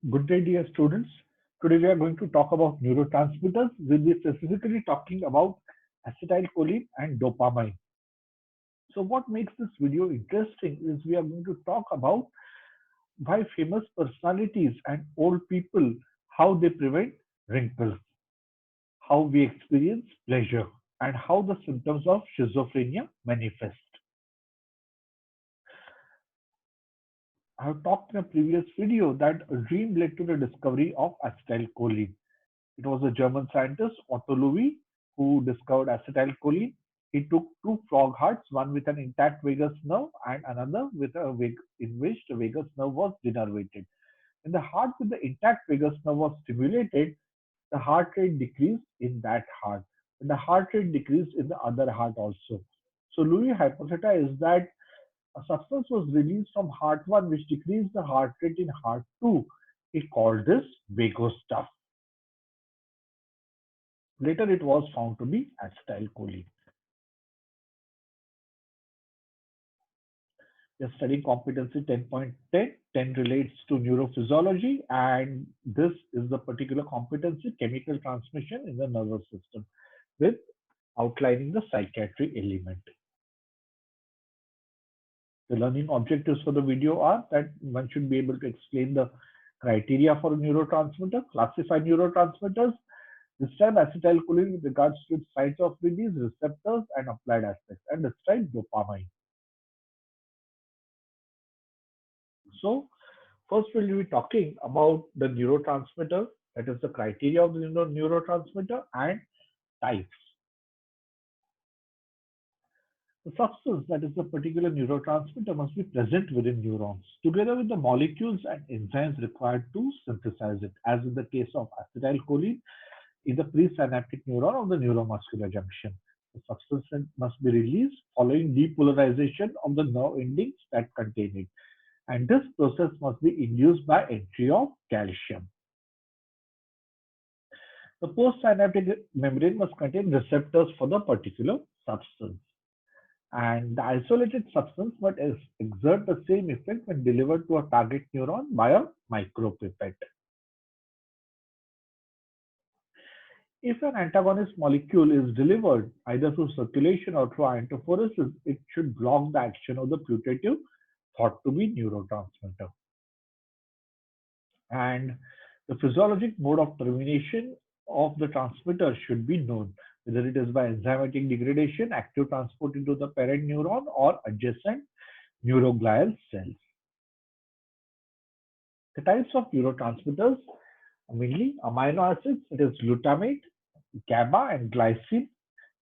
Good day, dear students. Today we are going to talk about neurotransmitters. We'll be specifically talking about acetylcholine and dopamine. So what makes this video interesting is we are going to talk about why famous personalities and old people, how they prevent wrinkles, how we experience pleasure, and how the symptoms of schizophrenia manifest. I have talked in a previous video that a dream led to the discovery of acetylcholine. It was a German scientist, Otto Loewi, who discovered acetylcholine. He took two frog hearts, one with an intact vagus nerve and another with in which the vagus nerve was denervated. When the heart with the intact vagus nerve was stimulated, the heart rate decreased in that heart. And the heart rate decreased in the other heart also. So Loewi hypothesized that a substance was released from heart 1 which decreased the heart rate in heart 2. He called this vagus stuff. Later, it was found to be acetylcholine. We are studying competency 10.10. 10 relates to neurophysiology, and this is the particular competency, chemical transmission in the nervous system, with outlining the psychiatry element. The learning objectives for the video are that one should be able to explain the criteria for a neurotransmitter, classify neurotransmitters, describe acetylcholine with regards to its sites of release, receptors, and applied aspects, and describe dopamine. So, first we'll be talking about the neurotransmitter, that is the criteria of the neurotransmitter and types. The substance, that is the particular neurotransmitter, must be present within neurons, together with the molecules and enzymes required to synthesize it, as in the case of acetylcholine in the presynaptic neuron of the neuromuscular junction. The substance must be released following depolarization of the nerve endings that contain it, and this process must be induced by entry of calcium. The postsynaptic membrane must contain receptors for the particular substance, and the isolated substance must exert the same effect when delivered to a target neuron by a micropipette. If an antagonist molecule is delivered either through circulation or through iontophoresis, it should block the action of the putative thought to be neurotransmitter. And the physiologic mode of termination of the transmitter should be known, whether it is by enzymatic degradation, active transport into the parent neuron, or adjacent neuroglial cells. The types of neurotransmitters are mainly amino acids, that is glutamate, GABA, and glycine;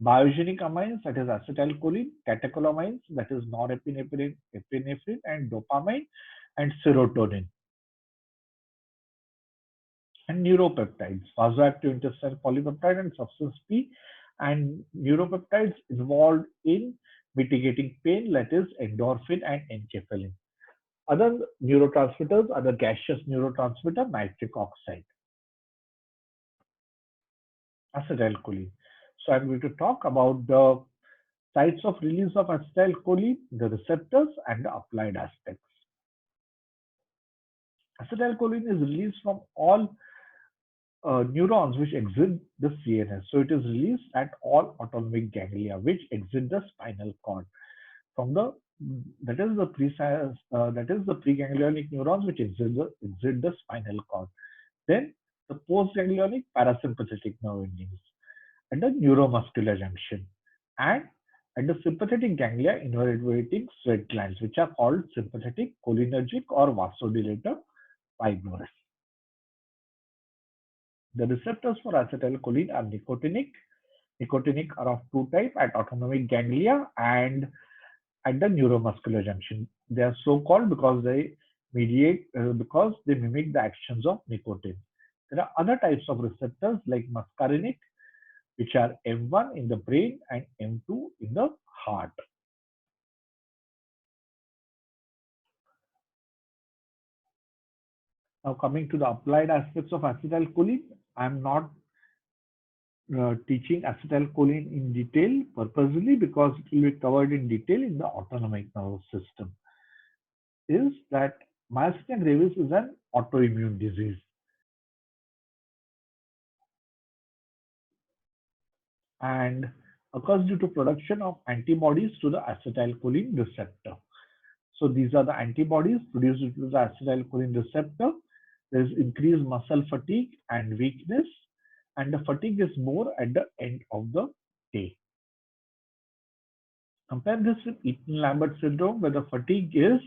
biogenic amines, that is acetylcholine; catecholamines, that is norepinephrine, epinephrine, and dopamine, and serotonin; and neuropeptides, vasoactive intestinal polypeptide and substance P, and neuropeptides involved in mitigating pain, that is endorphin and enkephalin. Other neurotransmitters are the gaseous neurotransmitter nitric oxide, acetylcholine. So I'm going to talk about the sites of release of acetylcholine, the receptors, and the applied aspects. Acetylcholine is released from all neurons which exit the CNS. So it is released at all autonomic ganglia which exit the spinal cord. From the that is the preganglionic neurons which exit the spinal cord. Then the postganglionic parasympathetic nerve endings and the neuromuscular junction, and at the sympathetic ganglia innervating sweat glands, which are called sympathetic, cholinergic, or vasodilator fibers. The receptors for acetylcholine are nicotinic. Nicotinic are of two types, at autonomic ganglia and at the neuromuscular junction. They are so called because they mimic the actions of nicotine. There are other types of receptors like muscarinic, which are M1 in the brain and M2 in the heart. Now coming to the applied aspects of acetylcholine, I am not teaching acetylcholine in detail purposely because it will be covered in detail in the autonomic nervous system. Is that Myasthenia gravis is an autoimmune disease and occurs due to production of antibodies to the acetylcholine receptor. So these are the antibodies produced due to the acetylcholine receptor. There is increased muscle fatigue and weakness, and the fatigue is more at the end of the day. Compare this with Eaton-Lambert syndrome, where the fatigue is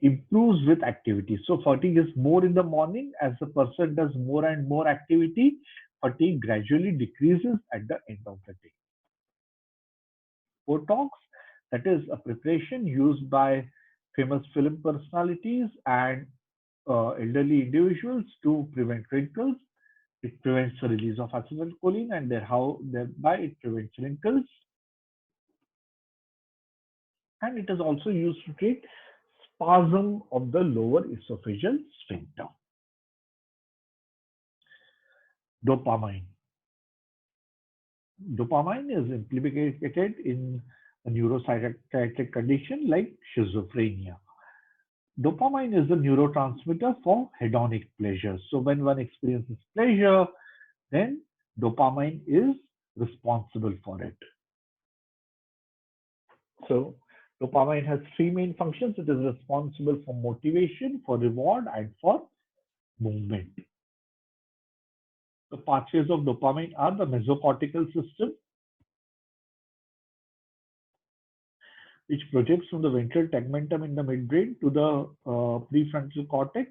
improves with activity. So fatigue is more in the morning. As the person does more and more activity, fatigue gradually decreases at the end of the day. Botox, that is a preparation used by famous film personalities and elderly individuals to prevent wrinkles. It prevents the release of acetylcholine and thereby it prevents wrinkles. And it is also used to treat spasm of the lower esophageal sphincter. Dopamine. Dopamine is implicated in a neuropsychiatric condition like schizophrenia. Dopamine is the neurotransmitter for hedonic pleasure. So when one experiences pleasure, then dopamine is responsible for it. So dopamine has three main functions. It is responsible for motivation, for reward, and for movement. The pathways of dopamine are the mesocortical system, which projects from the ventral tegmentum in the midbrain to the prefrontal cortex.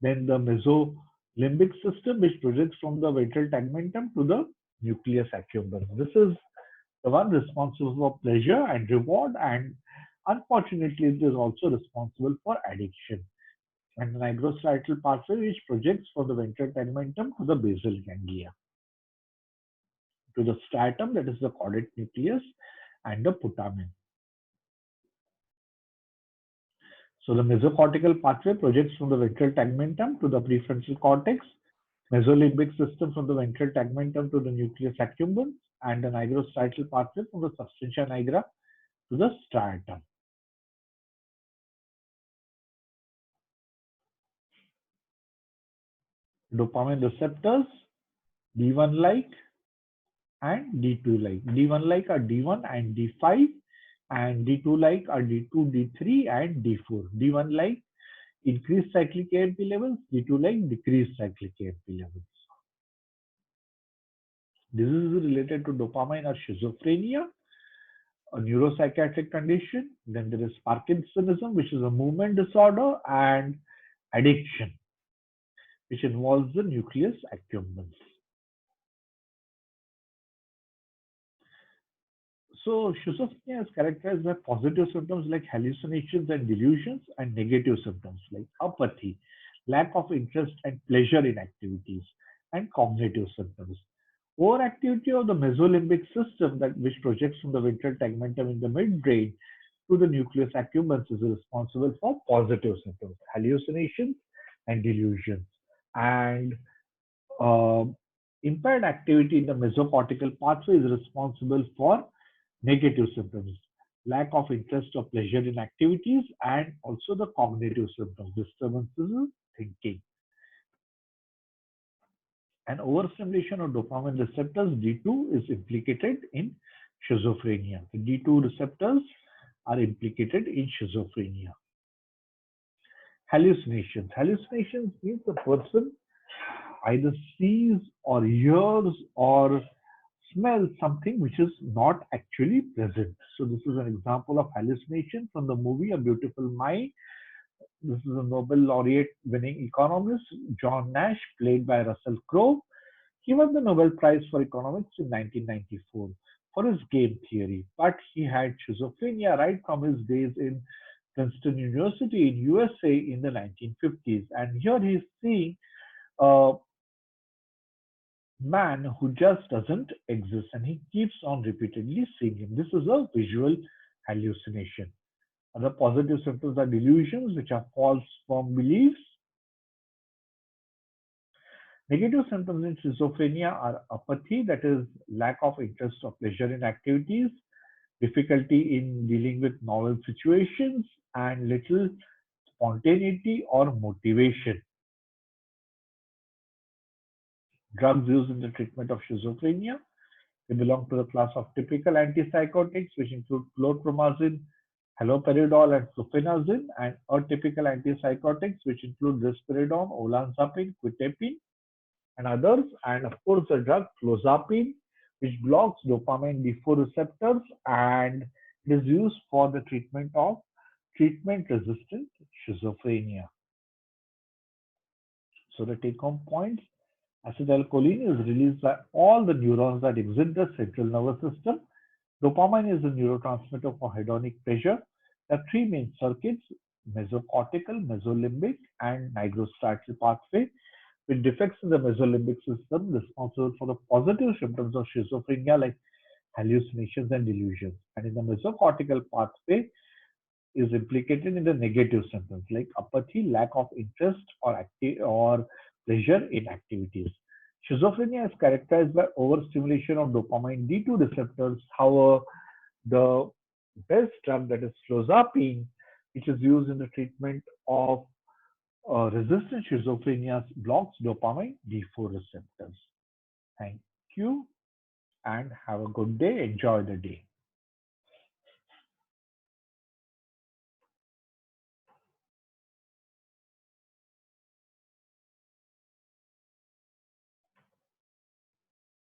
Then the mesolimbic system, which projects from the ventral tegmentum to the nucleus accumbens. This is the one responsible for pleasure and reward, and unfortunately, it is also responsible for addiction. And the nigrostriatal pathway, which projects from the ventral tegmentum to the basal ganglia, to the stratum, that is the caudate nucleus, and the putamen. So the mesocortical pathway projects from the ventral tegmentum to the prefrontal cortex, mesolimbic system from the ventral tegmentum to the nucleus accumbens, and the nigrostriatal pathway from the substantia nigra to the striatum. Dopamine receptors, D1-like and D2-like. D1-like are D1 and D5, and D2-like are D2, D3, and D4. D1-like increased cyclic AMP levels, D2-like decreased cyclic AMP levels. Diseases related to dopamine are schizophrenia, a neuropsychiatric condition. Then there is Parkinsonism, which is a movement disorder, and addiction, which involves the nucleus accumbens. So schizophrenia is characterized by positive symptoms like hallucinations and delusions, and negative symptoms like apathy, lack of interest and pleasure in activities, and cognitive symptoms. Overactivity of the mesolimbic system, that which projects from the ventral tegmentum in the midbrain to the nucleus accumbens, is responsible for positive symptoms, hallucinations and delusions. And uh, impaired activity in the mesocortical pathway is responsible for negative symptoms, lack of interest or pleasure in activities, and also the cognitive symptoms, disturbances in thinking. And overstimulation of dopamine receptors, D2, is implicated in schizophrenia. The D2 receptors are implicated in schizophrenia. Hallucinations. Hallucinations means the person either sees or hears or smells something which is not actually present. So this is an example of hallucination from the movie A Beautiful Mind. This is a Nobel laureate winning economist, John Nash, played by Russell Crowe. He won the Nobel Prize for Economics in 1994 for his game theory, but he had schizophrenia right from his days in Princeton University in USA in the 1950s. And here he's seeing a man who just doesn't exist and he keeps on repeatedly seeing him. This is a visual hallucination. Other positive symptoms are delusions, which are false firm beliefs. Negative symptoms in schizophrenia are apathy, that is, lack of interest or pleasure in activities, difficulty in dealing with novel situations, and little spontaneity or motivation. Drugs used in the treatment of schizophrenia. They belong to the class of typical antipsychotics, which include chlorpromazine, haloperidol, and fluphenazine, and atypical antipsychotics, which include risperidone, olanzapine, quetiapine, and others. And of course, the drug clozapine, which blocks dopamine D4 receptors and it is used for the treatment of treatment-resistant schizophrenia. So the take-home points: acetylcholine is released by all the neurons that exit the central nervous system. Dopamine is a neurotransmitter for hedonic pleasure. There are three main circuits: mesocortical, mesolimbic, and nigrostriatal pathway. With defects in the mesolimbic system responsible for the positive symptoms of schizophrenia like hallucinations and delusions. And in the mesocortical pathway is implicated in the negative symptoms like apathy, lack of interest, or pleasure in activities. Schizophrenia is characterized by overstimulation of dopamine D2 receptors. However, the best drug, that is clozapine, which is used in the treatment of resistant schizophrenia, blocks dopamine D4 receptors. Thank you and have a good day. Enjoy the day.